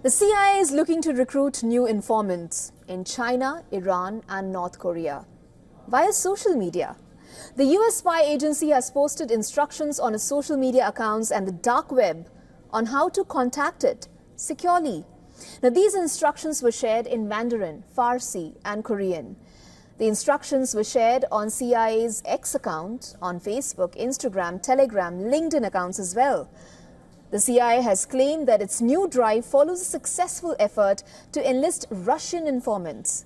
The CIA is looking to recruit new informants in China, Iran and North Korea via social media. The US spy agency has posted instructions on its social media accounts and the dark web on how to contact it securely. Now, these instructions were shared in Mandarin, Farsi and Korean. The instructions were shared on CIA's X account, on Facebook, Instagram, Telegram, LinkedIn accounts as well. The CIA has claimed that its new drive follows a successful effort to enlist Russian informants.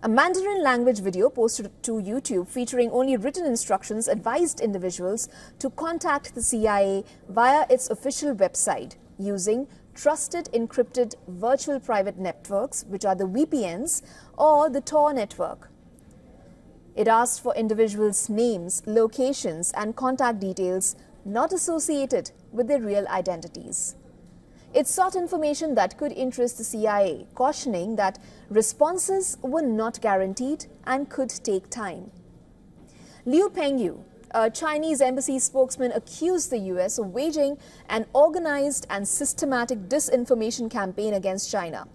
A Mandarin language video posted to YouTube featuring only written instructions advised individuals to contact the CIA via its official website using trusted encrypted virtual private networks, which are the VPNs, or the Tor network. It asked for individuals' names, locations and contact details not associated with their real identities. It sought information that could interest the CIA, cautioning that responses were not guaranteed and could take time. Liu Pengyu, a Chinese embassy spokesman, accused the US of waging an organized and systematic disinformation campaign against China.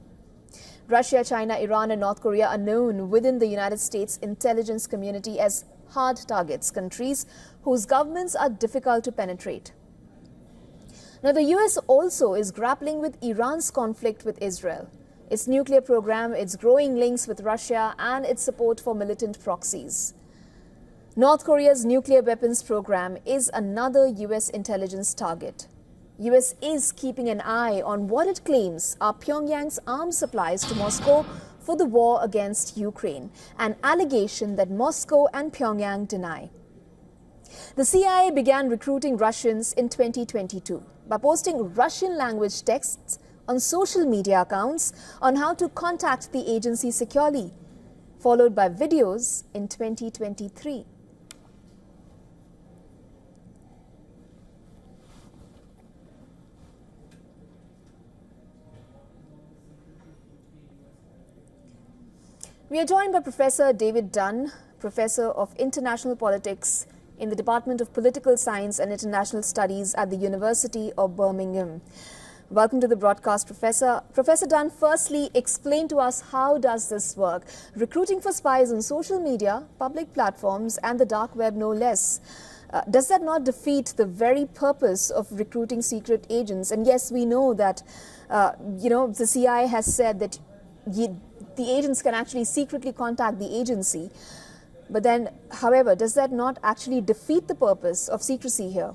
Russia, China, Iran and North Korea are known within the United States intelligence community as hard targets, countries whose governments are difficult to penetrate. Now, the US also is grappling with Iran's conflict with Israel, its nuclear program, its growing links with Russia and its support for militant proxies. North Korea's nuclear weapons program is another US intelligence target. US is keeping an eye on what it claims are Pyongyang's arms supplies to Moscow for the war against Ukraine, an allegation that Moscow and Pyongyang deny. The CIA began recruiting Russians in 2022 by posting Russian language texts on social media accounts on how to contact the agency securely, followed by videos in 2023. We are joined by Professor David Dunn, Professor of International Politics in the Department of Political Science and International Studies at the University of Birmingham. Welcome to the broadcast, Professor. Professor Dunn, firstly, explain to us, how does this work? Recruiting for spies on social media, public platforms and the dark web no less. Does that not defeat the very purpose of recruiting secret agents? And yes, we know that, the CIA has said that the agents can actually secretly contact the agency. But then, however, does that not actually defeat the purpose of secrecy here?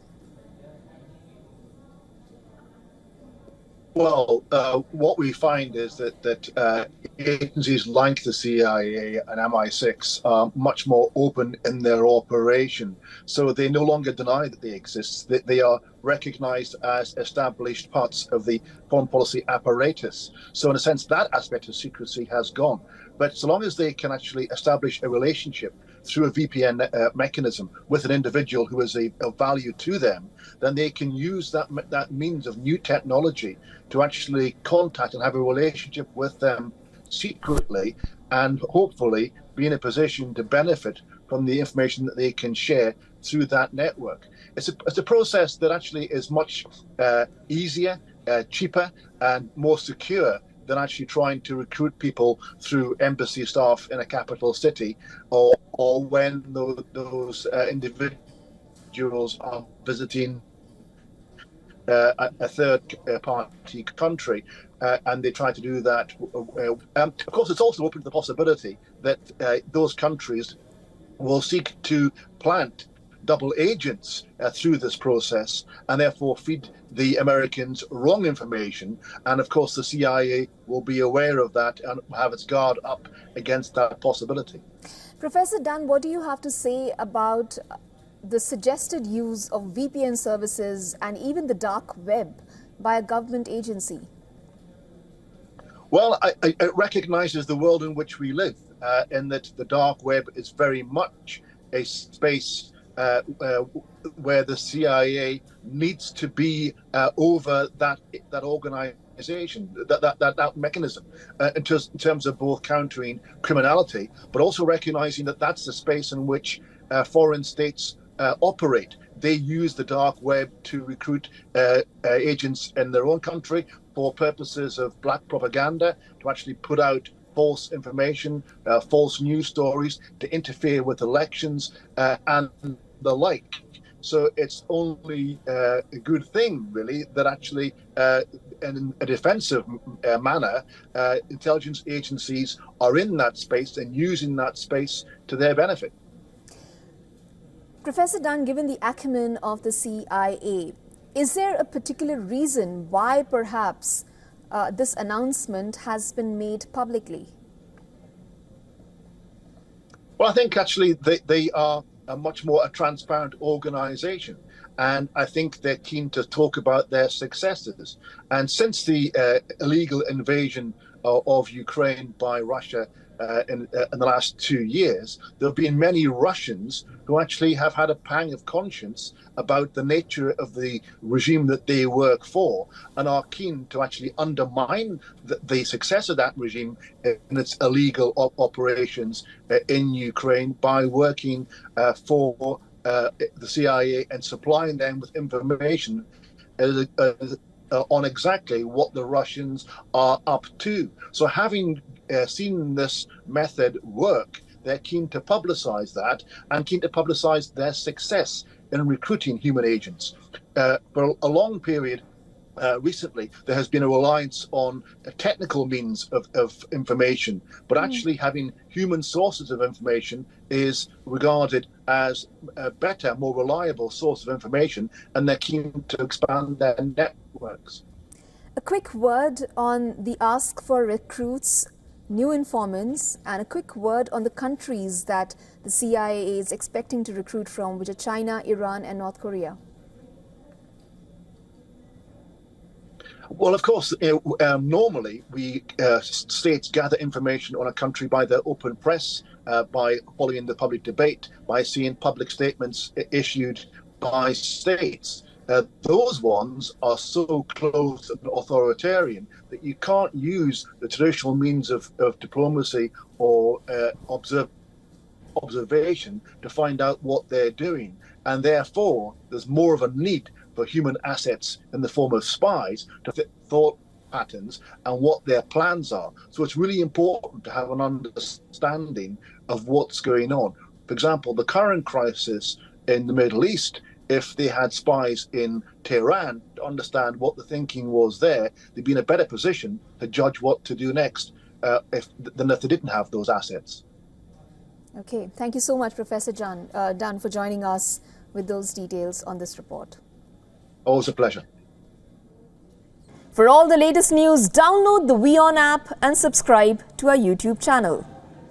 Well, what we find is that agencies like the CIA and MI6 are much more open in their operation. So they no longer deny that they exist. They are recognized as established parts of the foreign policy apparatus. So in a sense, that aspect of secrecy has gone. But so long as they can actually establish a relationship through a VPN mechanism with an individual who is of value to them, then they can use that means of new technology to actually contact and have a relationship with them secretly, and hopefully be in a position to benefit from the information that they can share through that network. It's a process that actually is much easier, cheaper and more secure than actually trying to recruit people through embassy staff in a capital city, or when those individuals are visiting a third party country, and they try to do that. Of course, it's also open to the possibility that those countries will seek to plant double agents through this process, and therefore feed the Americans wrong information. And of course, the CIA will be aware of that and have its guard up against that possibility. Professor Dunn, what do you have to say about the suggested use of VPN services and even the dark web by a government agency? Well, it recognizes the world in which we live, in that the dark web is very much a space where the CIA needs to be over that organization, that mechanism, in terms of both countering criminality, but also recognizing that that's the space in which foreign states operate. They use the dark web to recruit agents in their own country, for purposes of black propaganda, to actually put out false information, false news stories, to interfere with elections and the like. So it's only a good thing, really, that actually, in a defensive manner, intelligence agencies are in that space and using that space to their benefit. Professor Dunn, given the acumen of the CIA, is there a particular reason why perhaps this announcement has been made publicly? Well, I think actually they are a much more a transparent organization. And I think they're keen to talk about their successes. And since the illegal invasion of Ukraine by Russia in the last 2 years, there have been many Russians who actually have had a pang of conscience about the nature of the regime that they work for and are keen to actually undermine the success of that regime in its illegal operations in Ukraine by working for the CIA and supplying them with information on exactly what the Russians are up to. So having seen this method work, they're keen to publicize that and keen to publicize their success in recruiting human agents. For a long period, recently, there has been a reliance on a technical means of information, but actually having human sources of information is regarded as a better, more reliable source of information, and they're keen to expand their networks. A quick word on the ask for recruits, new informants, and a quick word on the countries that the CIA is expecting to recruit from, which are China, Iran, and North Korea. Well, of course, normally states gather information on a country by their open press, by following the public debate, by seeing public statements issued by states. Those ones are so close and authoritarian that you can't use the traditional means of diplomacy or observation to find out what they're doing. And therefore, there's more of a need for human assets in the form of spies to fit thought patterns and what their plans are. So it's really important to have an understanding of what's going on. For example, the current crisis in the Middle East, if they had spies in Tehran to understand what the thinking was there, they'd be in a better position to judge what to do next than if they didn't have those assets. Okay, thank you so much, Professor Dunn, for joining us with those details on this report. Always a pleasure. For all the latest news, download the WION app and subscribe to our YouTube channel.